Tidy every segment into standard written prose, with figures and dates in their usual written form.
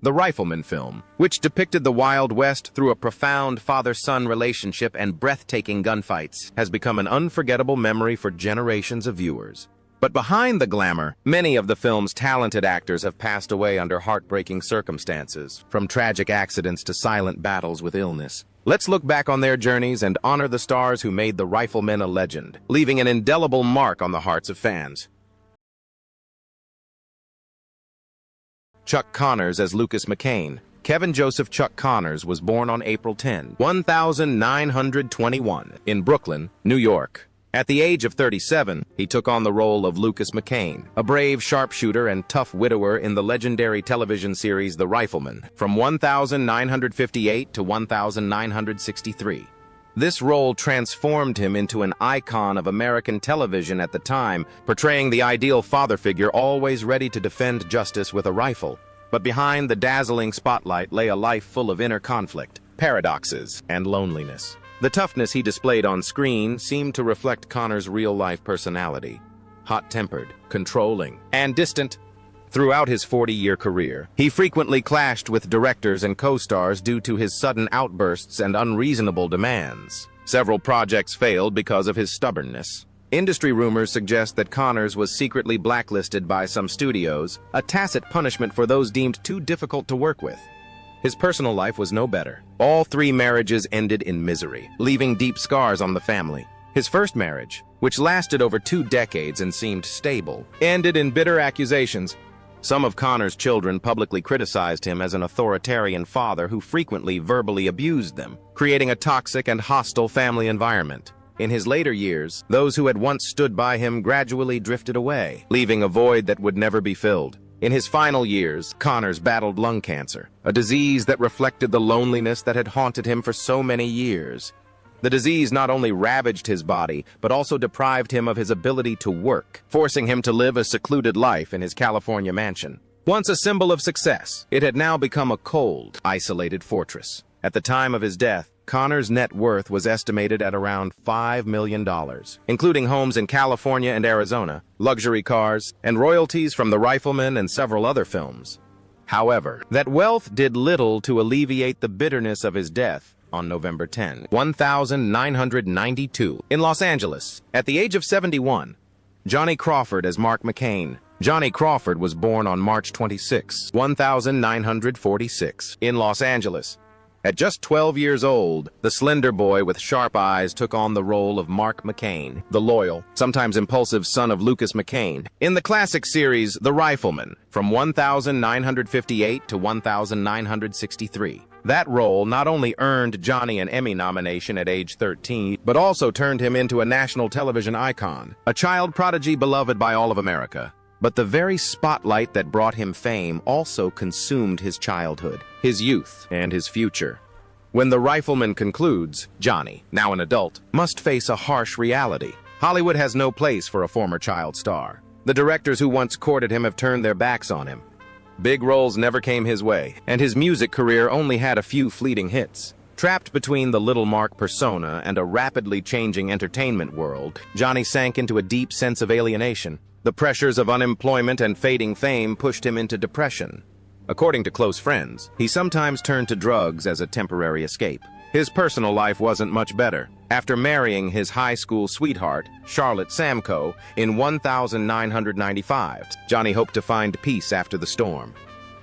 The Rifleman film, which depicted the Wild West through a profound father-son relationship and breathtaking gunfights, has become an unforgettable memory for generations of viewers. But behind the glamour, many of the film's talented actors have passed away under heartbreaking circumstances, from tragic accidents to silent battles with illness. Let's look back on their journeys and honor the stars who made The Rifleman a legend, leaving an indelible mark on the hearts of fans. Chuck Connors as Lucas McCain. Kevin Joseph Chuck Connors was born on April 10, 1921, in Brooklyn, New York. At the age of 37, he took on the role of Lucas McCain, a brave sharpshooter and tough widower in the legendary television series The Rifleman, from 1958 to 1963. This role transformed him into an icon of American television at the time, portraying the ideal father figure always ready to defend justice with a rifle. But behind the dazzling spotlight lay a life full of inner conflict, paradoxes, and loneliness. The toughness he displayed on screen seemed to reflect Connor's real-life personality. Hot-tempered, controlling, and distant. Throughout his 40-year career, he frequently clashed with directors and co-stars due to his sudden outbursts and unreasonable demands. Several projects failed because of his stubbornness. Industry rumors suggest that Connors was secretly blacklisted by some studios, a tacit punishment for those deemed too difficult to work with. His personal life was no better. All 3 marriages ended in misery, leaving deep scars on the family. His first marriage, which lasted over 2 decades and seemed stable, ended in bitter accusations. Some of Connor's children publicly criticized him as an authoritarian father who frequently verbally abused them, creating a toxic and hostile family environment. In his later years, those who had once stood by him gradually drifted away, leaving a void that would never be filled. In his final years, Connors battled lung cancer, a disease that reflected the loneliness that had haunted him for so many years. The disease not only ravaged his body, but also deprived him of his ability to work, forcing him to live a secluded life in his California mansion. Once a symbol of success, it had now become a cold, isolated fortress. At the time of his death, Connor's net worth was estimated at around $5 million, including homes in California and Arizona, luxury cars, and royalties from The Rifleman and several other films. However, that wealth did little to alleviate the bitterness of his death on November 10, 1992, in Los Angeles. At the age of 71, Johnny Crawford as Mark McCain. Johnny Crawford was born on March 26, 1946, in Los Angeles. At just 12 years old, the slender boy with sharp eyes took on the role of Mark McCain, the loyal, sometimes impulsive son of Lucas McCain, in the classic series The Rifleman, from 1958 to 1963. That role not only earned Johnny an Emmy nomination at age 13, but also turned him into a national television icon, a child prodigy beloved by all of America. But the very spotlight that brought him fame also consumed his childhood, his youth, and his future. When The Rifleman concludes, Johnny, now an adult, must face a harsh reality. Hollywood has no place for a former child star. The directors who once courted him have turned their backs on him. Big roles never came his way, and his music career only had a few fleeting hits. Trapped between the Little Mark persona and a rapidly changing entertainment world, Johnny sank into a deep sense of alienation. The pressures of unemployment and fading fame pushed him into depression. According to close friends, he sometimes turned to drugs as a temporary escape. His personal life wasn't much better. After marrying his high school sweetheart, Charlotte Samko, in 1995, Johnny hoped to find peace after the storm.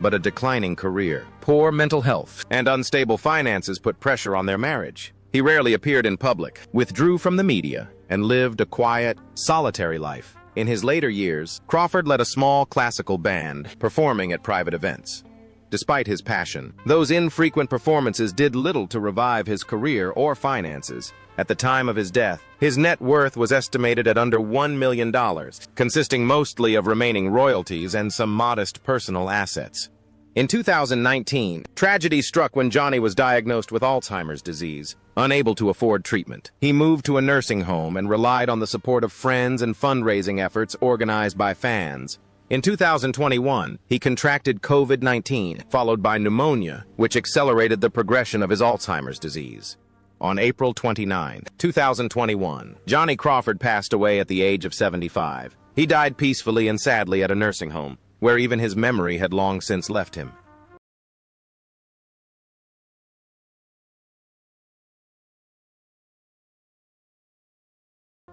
But a declining career, poor mental health, and unstable finances put pressure on their marriage. He rarely appeared in public, withdrew from the media, and lived a quiet, solitary life. In his later years, Crawford led a small classical band, performing at private events. Despite his passion, those infrequent performances did little to revive his career or finances. At the time of his death, his net worth was estimated at under $1 million, consisting mostly of remaining royalties and some modest personal assets. In 2019, tragedy struck when Johnny was diagnosed with Alzheimer's disease. Unable to afford treatment, he moved to a nursing home and relied on the support of friends and fundraising efforts organized by fans. In 2021, he contracted COVID-19, followed by pneumonia, which accelerated the progression of his Alzheimer's disease. On April 29, 2021, Johnny Crawford passed away at the age of 75. He died peacefully and sadly at a nursing home, where even his memory had long since left him.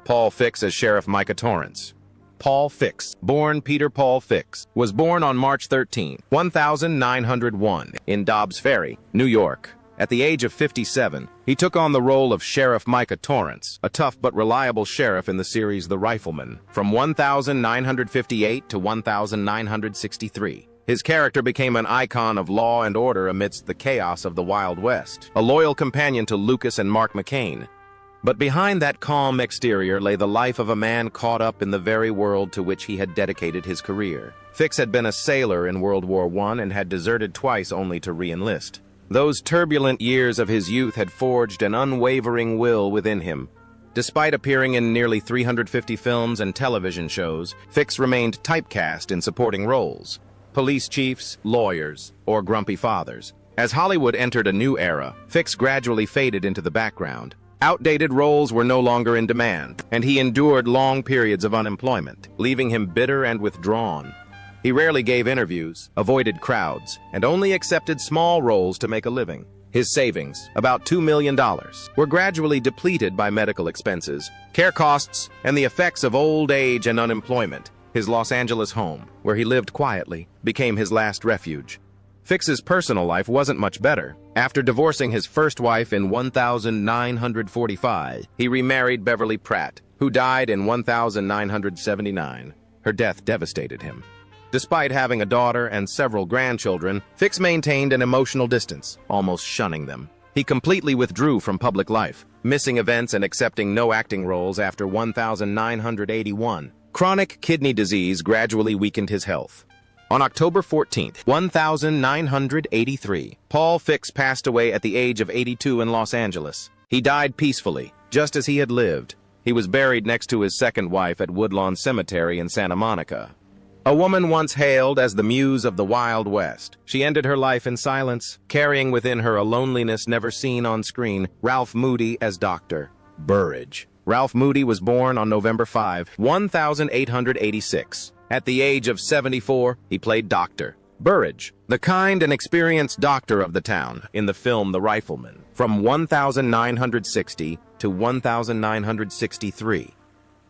Paul Fix as Sheriff Micah Torrance. Paul Fix, born Peter Paul Fix, was born on March 13, 1901, in Dobbs Ferry, New York. At the age of 57, he took on the role of Sheriff Micah Torrance, a tough but reliable sheriff in the series The Rifleman, from 1958 to 1963. His character became an icon of law and order amidst the chaos of the Wild West, a loyal companion to Lucas and Mark McCain. But behind that calm exterior lay the life of a man caught up in the very world to which he had dedicated his career. Fix had been a sailor in World War I and had deserted twice only to re-enlist. Those turbulent years of his youth had forged an unwavering will within him. Despite appearing in nearly 350 films and television shows, Fix remained typecast in supporting roles: police chiefs, lawyers, or grumpy fathers. As Hollywood entered a new era, Fix gradually faded into the background. Outdated roles were no longer in demand, and he endured long periods of unemployment, leaving him bitter and withdrawn. He rarely gave interviews, avoided crowds, and only accepted small roles to make a living. His savings, about $2 million, were gradually depleted by medical expenses, care costs, and the effects of old age and unemployment. His Los Angeles home, where he lived quietly, became his last refuge. Fix's personal life wasn't much better. After divorcing his first wife in 1945, he remarried Beverly Pratt, who died in 1979. Her death devastated him. Despite having a daughter and several grandchildren, Fix maintained an emotional distance, almost shunning them. He completely withdrew from public life, missing events and accepting no acting roles after 1981. Chronic kidney disease gradually weakened his health. On October 14, 1983, Paul Fix passed away at the age of 82 in Los Angeles. He died peacefully, just as he had lived. He was buried next to his second wife at Woodlawn Cemetery in Santa Monica. A woman once hailed as the muse of the Wild West. She ended her life in silence, carrying within her a loneliness never seen on screen. Ralph Moody as Dr. Burridge. Ralph Moody was born on November 5, 1886. At the age of 74, he played Dr. Burridge, the kind and experienced doctor of the town, in the film The Rifleman, from 1960 to 1963.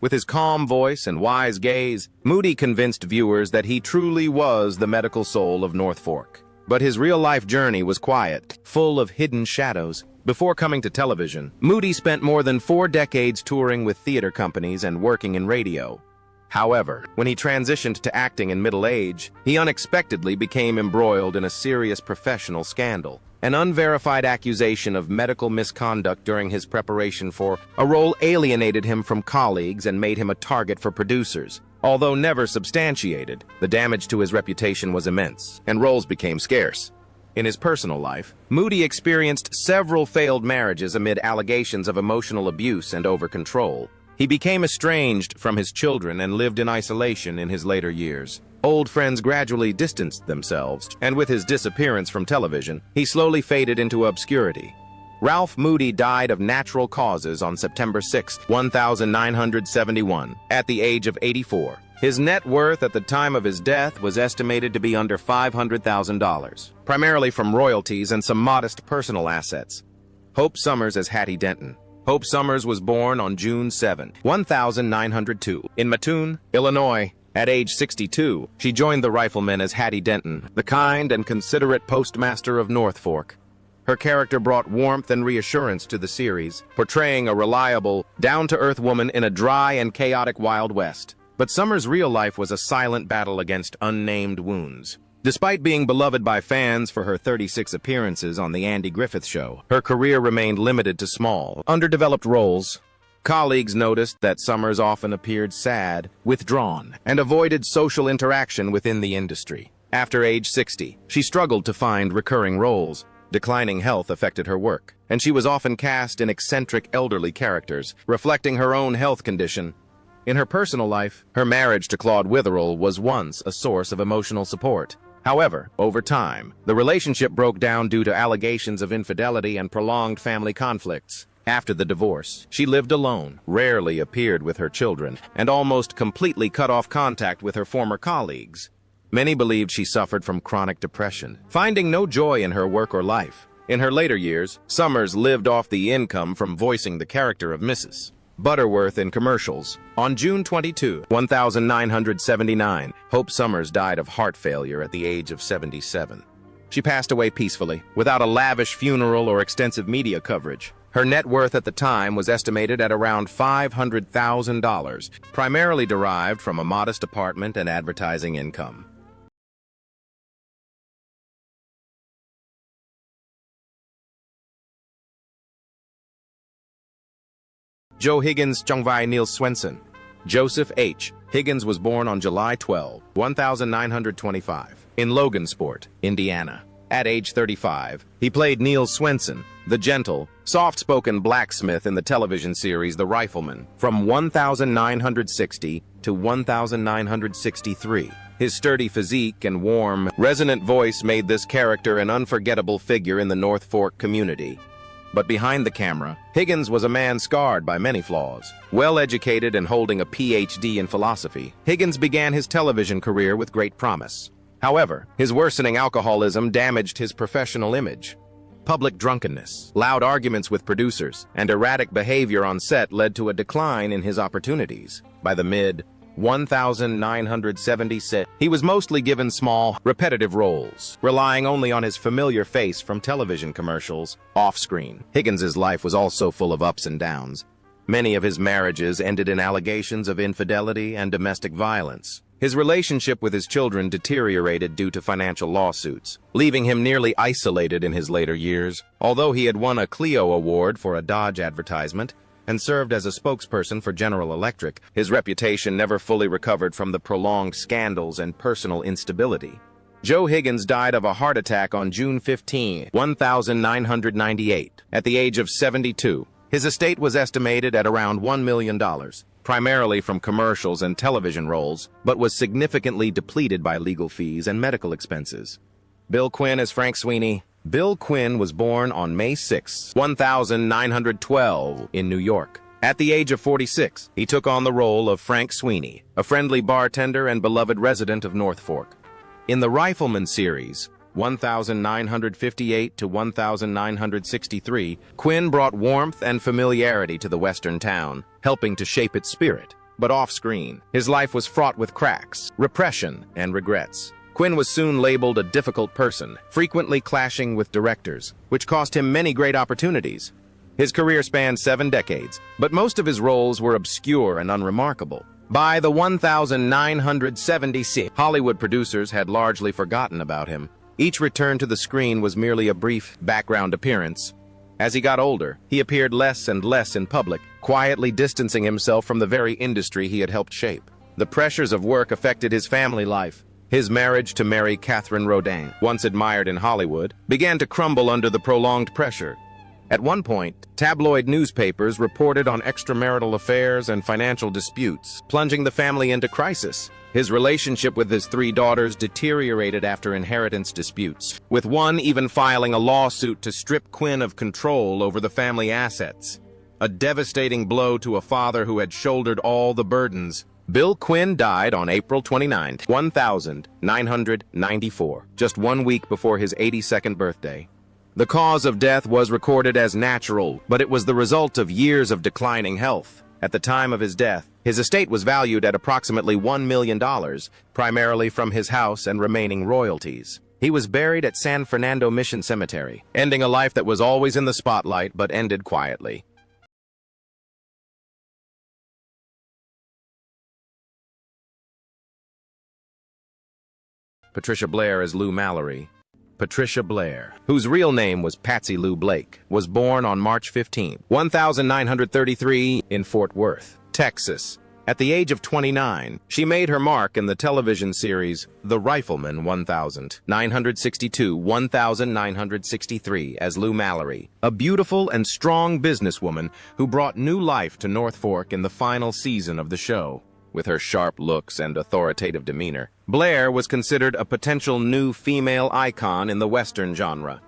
With his calm voice and wise gaze, Moody convinced viewers that he truly was the medical soul of North Fork. But his real-life journey was quiet, full of hidden shadows. Before coming to television, Moody spent more than 4 decades touring with theater companies and working in radio. However, when he transitioned to acting in middle age, he unexpectedly became embroiled in a serious professional scandal. An unverified accusation of medical misconduct during his preparation for a role alienated him from colleagues and made him a target for producers. Although never substantiated, the damage to his reputation was immense, and roles became scarce. In his personal life, Moody experienced several failed marriages amid allegations of emotional abuse and over-control. He became estranged from his children and lived in isolation in his later years. Old friends gradually distanced themselves, and with his disappearance from television, he slowly faded into obscurity. Ralph Moody died of natural causes on September 6, 1971, at the age of 84. His net worth at the time of his death was estimated to be under $500,000, primarily from royalties and some modest personal assets. Hope Summers as Hattie Denton. Hope Summers was born on June 7, 1902, in Mattoon, Illinois. At age 62, she joined the Riflemen as Hattie Denton, the kind and considerate postmaster of North Fork. Her character brought warmth and reassurance to the series, portraying a reliable, down-to-earth woman in a dry and chaotic Wild West. But Summers' real life was a silent battle against unnamed wounds. Despite being beloved by fans for her 36 appearances on The Andy Griffith Show, her career remained limited to small, underdeveloped roles. Colleagues noticed that Summers often appeared sad, withdrawn, and avoided social interaction within the industry. After age 60, she struggled to find recurring roles. Declining health affected her work, and she was often cast in eccentric elderly characters, reflecting her own health condition. In her personal life, her marriage to Claude Witherell was once a source of emotional support. However, over time, the relationship broke down due to allegations of infidelity and prolonged family conflicts. After the divorce, she lived alone, rarely appeared with her children, and almost completely cut off contact with her former colleagues. Many believed she suffered from chronic depression, finding no joy in her work or life. In her later years, Summers lived off the income from voicing the character of Mrs. Butterworth in commercials. On June 22, 1979, Hope Summers died of heart failure at the age of 77. She passed away peacefully, without a lavish funeral or extensive media coverage. Her net worth at the time was estimated at around $500,000, primarily derived from a modest apartment and advertising income. Joe Higgins Jongvai Neil Swenson. Joseph H. Higgins was born on July 12, 1925, in Logansport, Indiana. At age 35, he played Neil Swenson, the gentle, soft-spoken blacksmith in the television series The Rifleman, from 1960 to 1963. His sturdy physique and warm, resonant voice made this character an unforgettable figure in the North Fork community. But behind the camera, Higgins was a man scarred by many flaws. Well-educated and holding a Ph.D. in philosophy, Higgins began his television career with great promise. However, his worsening alcoholism damaged his professional image. Public drunkenness, loud arguments with producers, and erratic behavior on set led to a decline in his opportunities. By the mid-1976, he was mostly given small, repetitive roles, relying only on his familiar face from television commercials. Off-screen, Higgins's life was also full of ups and downs. Many of his marriages ended in allegations of infidelity and domestic violence. His relationship with his children deteriorated due to financial lawsuits, leaving him nearly isolated in his later years. Although he had won a Clio Award for a Dodge advertisement and served as a spokesperson for General Electric, his reputation never fully recovered from the prolonged scandals and personal instability. Joe Higgins died of a heart attack on June 15, 1998, at the age of 72. His estate was estimated at around $1 million, primarily from commercials and television roles, but was significantly depleted by legal fees and medical expenses. Bill Quinn as Frank Sweeney. Bill Quinn was born on May 6, 1912, in New York. At the age of 46, he took on the role of Frank Sweeney, a friendly bartender and beloved resident of North Fork. In the Rifleman series, 1958 to 1963, Quinn brought warmth and familiarity to the western town, helping to shape its spirit. But off-screen, his life was fraught with cracks, repression, and regrets. Quinn was soon labeled a difficult person, frequently clashing with directors, which cost him many great opportunities. His career spanned 7 decades, but most of his roles were obscure and unremarkable. By the 1976, Hollywood producers had largely forgotten about him. Each return to the screen was merely a brief background appearance. As he got older, he appeared less and less in public, quietly distancing himself from the very industry he had helped shape. The pressures of work affected his family life. His marriage to Mary Catherine Rodin, once admired in Hollywood, began to crumble under the prolonged pressure. At one point, tabloid newspapers reported on extramarital affairs and financial disputes, plunging the family into crisis. His relationship with his 3 daughters deteriorated after inheritance disputes, with one even filing a lawsuit to strip Quinn of control over the family assets. A devastating blow to a father who had shouldered all the burdens. Bill Quinn died on April 29, 1994, just 1 week before his 82nd birthday. The cause of death was recorded as natural, but it was the result of years of declining health. At the time of his death, his estate was valued at approximately $1 million, primarily from his house and remaining royalties. He was buried at San Fernando Mission Cemetery, ending a life that was always in the spotlight but ended quietly. Patricia Blair as Lou Mallory. Patricia Blair, whose real name was Patsy Lou Blake, was born on March 15, 1933, in Fort Worth, Texas. At the age of 29, she made her mark in the television series The Rifleman 1962-1963 as Lou Mallory, a beautiful and strong businesswoman who brought new life to North Fork in the final season of the show. With her sharp looks and authoritative demeanor, Blair was considered a potential new female icon in the Western genre.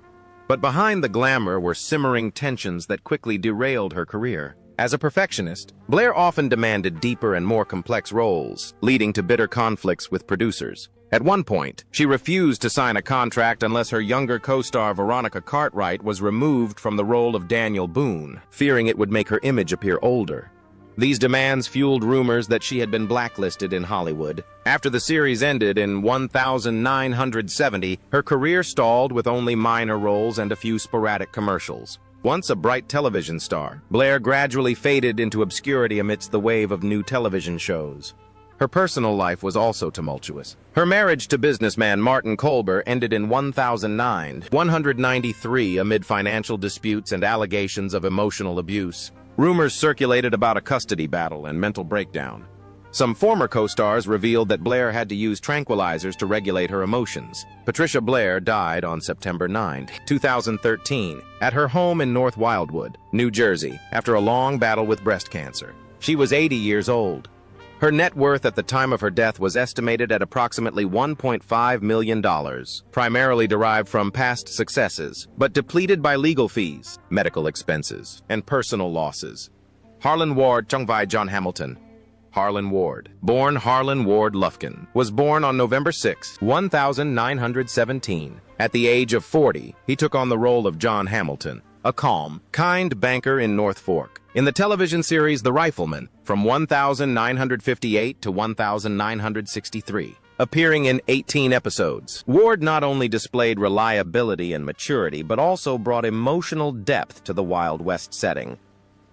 But behind the glamour were simmering tensions that quickly derailed her career. As a perfectionist, Blair often demanded deeper and more complex roles, leading to bitter conflicts with producers. At one point, she refused to sign a contract unless her younger co-star Veronica Cartwright was removed from the role of Daniel Boone, fearing it would make her image appear older. These demands fueled rumors that she had been blacklisted in Hollywood. After the series ended in 1970, her career stalled with only minor roles and a few sporadic commercials. Once a bright television star, Blair gradually faded into obscurity amidst the wave of new television shows. Her personal life was also tumultuous. Her marriage to businessman Martin Kolber ended in 1993 amid financial disputes and allegations of emotional abuse. Rumors circulated about a custody battle and mental breakdown. Some former co-stars revealed that Blair had to use tranquilizers to regulate her emotions. Patricia Blair died on September 9, 2013, at her home in North Wildwood, New Jersey, after a long battle with breast cancer. She was 80 years old. Her net worth at the time of her death was estimated at approximately $1.5 million, primarily derived from past successes, but depleted by legal fees, medical expenses, and personal losses. Harlan Ward Chungvai John Hamilton. Harlan Ward, born Harlan Ward Lufkin, was born on November 6, 1917. At the age of 40, he took on the role of John Hamilton, a calm, kind banker in North Fork, in the television series The Rifleman, from 1958 to 1963. Appearing in 18 episodes, Ward not only displayed reliability and maturity, but also brought emotional depth to the Wild West setting.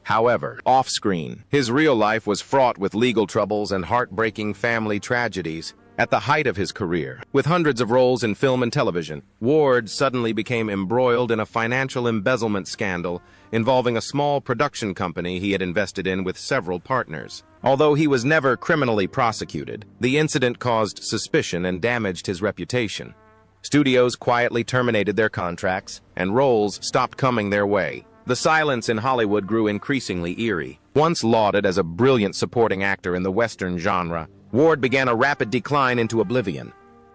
However, off-screen, his real life was fraught with legal troubles and heartbreaking family tragedies. At the height of his career, with hundreds of roles in film and television, Ward suddenly became embroiled in a financial embezzlement scandal involving a small production company he had invested in with several partners. Although he was never criminally prosecuted, the incident caused suspicion and damaged his reputation. Studios quietly terminated their contracts, and roles stopped coming their way. The silence in Hollywood grew increasingly eerie. Once lauded as a brilliant supporting actor in the Western genre, Ward began a rapid decline into oblivion.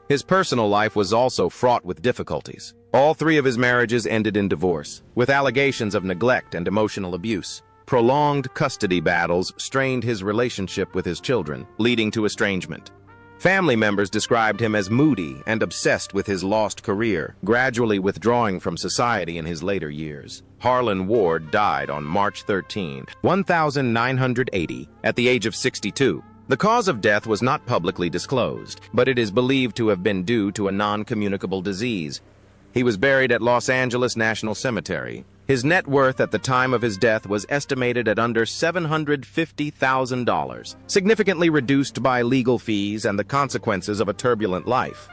His personal life was also fraught with difficulties. All three of his marriages ended in divorce, with allegations of neglect and emotional abuse. Prolonged custody battles strained his relationship with his children, leading to estrangement. Family members described him as moody and obsessed with his lost career, gradually withdrawing from society in his later years. Harlan Ward died on March 13, 1980, at the age of 62. The cause of death was not publicly disclosed, but it is believed to have been due to a non-communicable disease. He was buried at Los Angeles National Cemetery. His net worth at the time of his death was estimated at under $750,000, significantly reduced by legal fees and the consequences of a turbulent life.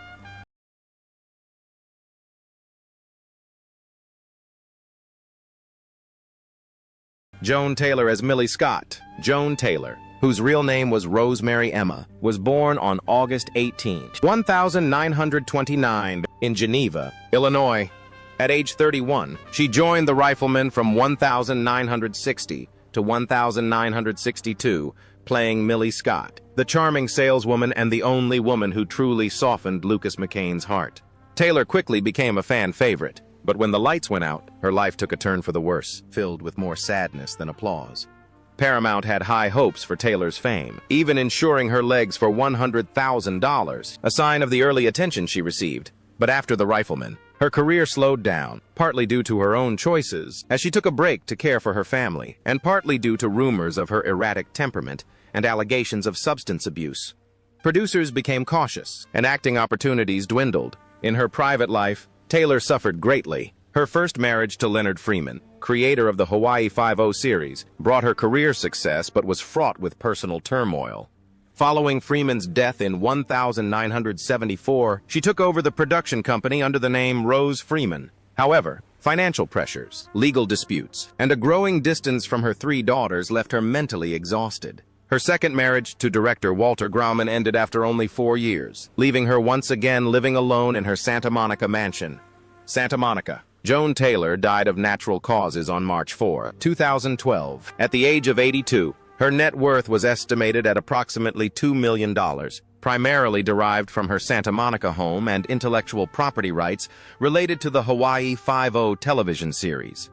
Joan Taylor as Millie Scott. Joan Taylor, whose real name was Rosemary Emma, was born on August 18, 1929, in Geneva, Illinois. At age 31, she joined the Rifleman from 1960 to 1962, playing Millie Scott, the charming saleswoman and the only woman who truly softened Lucas McCain's heart. Taylor quickly became a fan favorite, but when the lights went out, her life took a turn for the worse, filled with more sadness than applause. Paramount had high hopes for Taylor's fame, even insuring her legs for $100,000, a sign of the early attention she received. But after The Rifleman, her career slowed down, partly due to her own choices, as she took a break to care for her family, and partly due to rumors of her erratic temperament and allegations of substance abuse. Producers became cautious, and acting opportunities dwindled. In her private life, Taylor suffered greatly. Her first marriage to Leonard Freeman, creator of the Hawaii Five-0 series, brought her career success but was fraught with personal turmoil. Following Freeman's death in 1974, she took over the production company under the name Rose Freeman. However, financial pressures, legal disputes, and a growing distance from her three daughters left her mentally exhausted. Her second marriage to director Walter Grauman ended after only 4 years, leaving her once again living alone in her Santa Monica mansion. Santa Monica. Joan Taylor died of natural causes on March 4, 2012, at the age of 82. Her net worth was estimated at approximately $2 million, primarily derived from her Santa Monica home and intellectual property rights related to the Hawaii Five-0 television series.